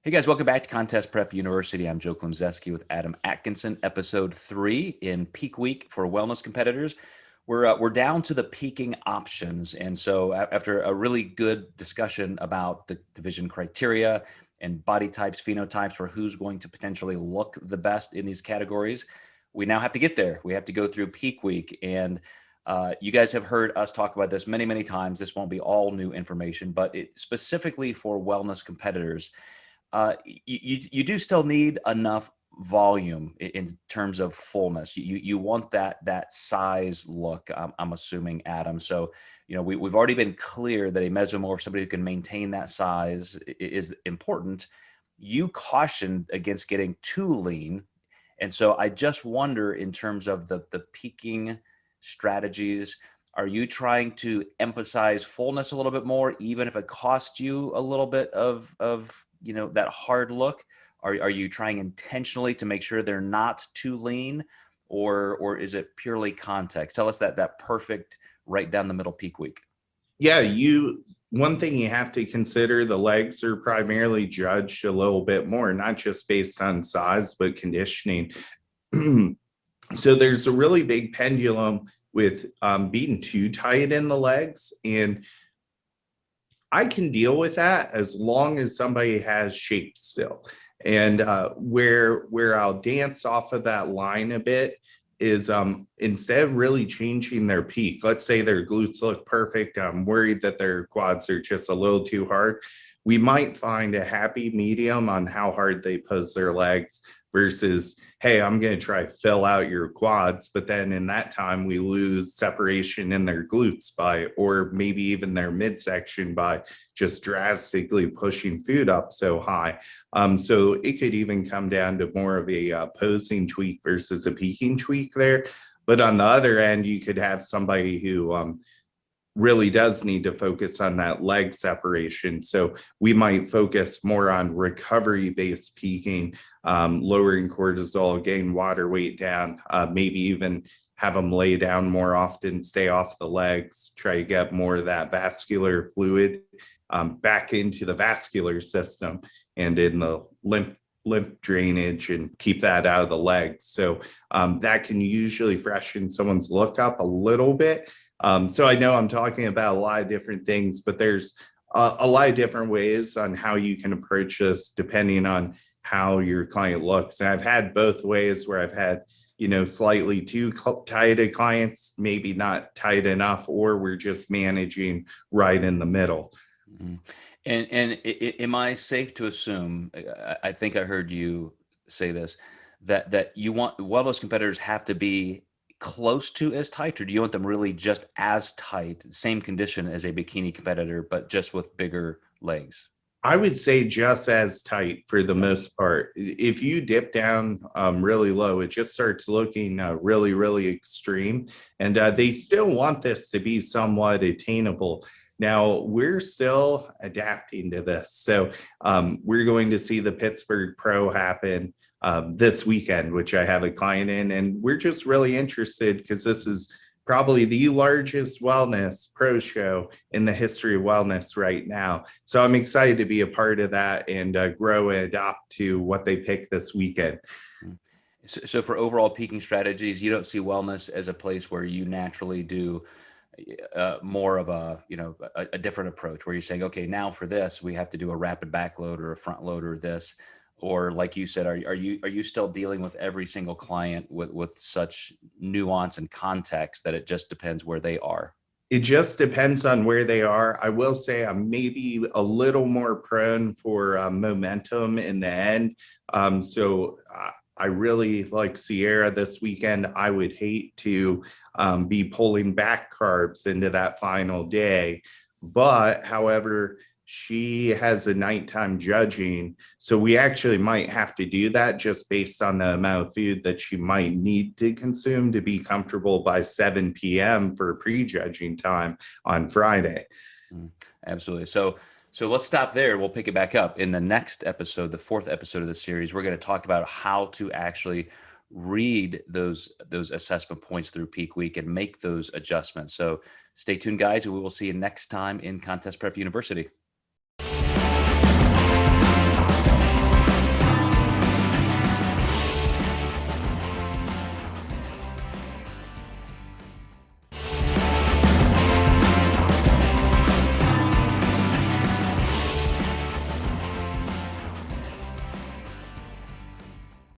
Hey guys, welcome back to Contest Prep University. I'm Joe Klemczewski with Adam Atkinson, episode 3 in peak week for wellness competitors. We're down to the peaking options. And so after a really good discussion about the division criteria and body types, phenotypes for who's going to potentially look the best in these categories, we now have to get there. We have to go through peak week. And you guys have heard us talk about this many, many times. This won't be all new information, but specifically for wellness competitors, you do still need enough volume in terms of fullness. You want that size look. I'm assuming, Adam. So we've already been clear that a mesomorph, somebody who can maintain that size, is important. You cautioned against getting too lean, and so I just wonder, in terms of the peaking strategies, are you trying to emphasize fullness a little bit more, even if it costs you a little bit of that hard look? Are you trying intentionally to make sure they're not too lean, or is it purely context? Tell us that perfect right down the middle peak week. Yeah, one thing you have to consider, the legs are primarily judged a little bit more, not just based on size, but conditioning. So there's a really big pendulum with being too tight in the legs, and I can deal with that as long as somebody has shape still. And where I'll dance off of that line a bit is instead of really changing their peak, let's say their glutes look perfect, I'm worried that their quads are just a little too hard, we might find a happy medium on how hard they pose their legs versus, hey, I'm going to try fill out your quads, but then in that time we lose separation in their glutes or maybe even their midsection by just drastically pushing food up so high. So it could even come down to more of a posing tweak versus a peaking tweak there. But on the other end, you could have somebody who really does need to focus on that leg separation. So we might focus more on recovery-based peaking, lowering cortisol, getting water weight down, maybe even have them lay down more often, stay off the legs, try to get more of that vascular fluid back into the vascular system and in the lymph drainage, and keep that out of the legs. So that can usually freshen someone's look up a little bit. So I know I'm talking about a lot of different things, but there's a lot of different ways on how you can approach this depending on how your client looks. And I've had both ways where I've had, slightly too tight clients, maybe not tight enough, or we're just managing right in the middle. Mm-hmm. And am I safe to assume, I think I heard you say this, that you want wellness competitors have to be close to as tight, or do you want them really just as tight, same condition as a bikini competitor, but just with bigger legs? I would say just as tight for the most part. If you dip down really low, it just starts looking really, really extreme. And they still want this to be somewhat attainable. Now, we're still adapting to this. So we're going to see the Pittsburgh Pro happen this weekend, which I have a client in, and we're just really interested because this is probably the largest wellness pro show in the history of wellness right now. So I'm excited to be a part of that and grow and adopt to what they pick this weekend. So for overall peaking strategies, you don't see wellness as a place where you naturally do more of a different approach, where you're saying, okay, now for this, we have to do a rapid backload or a front load or this. Or like you said, are you still dealing with every single client with such nuance and context that it just depends where they are? It just depends on where they are. I will say I'm maybe a little more prone for momentum in the end. So I really like Sierra this weekend. I would hate to be pulling back carbs into that final day. But however, she has a nighttime judging, so we actually might have to do that just based on the amount of food that she might need to consume to be comfortable by 7 p.m. for pre-judging time on Friday. Absolutely. So let's stop there. We'll pick it back up in the next episode, the 4th episode of the series. We're going to talk about how to actually read those assessment points through peak week and make those adjustments. So stay tuned, guys, and we will see you next time in Contest Prep University.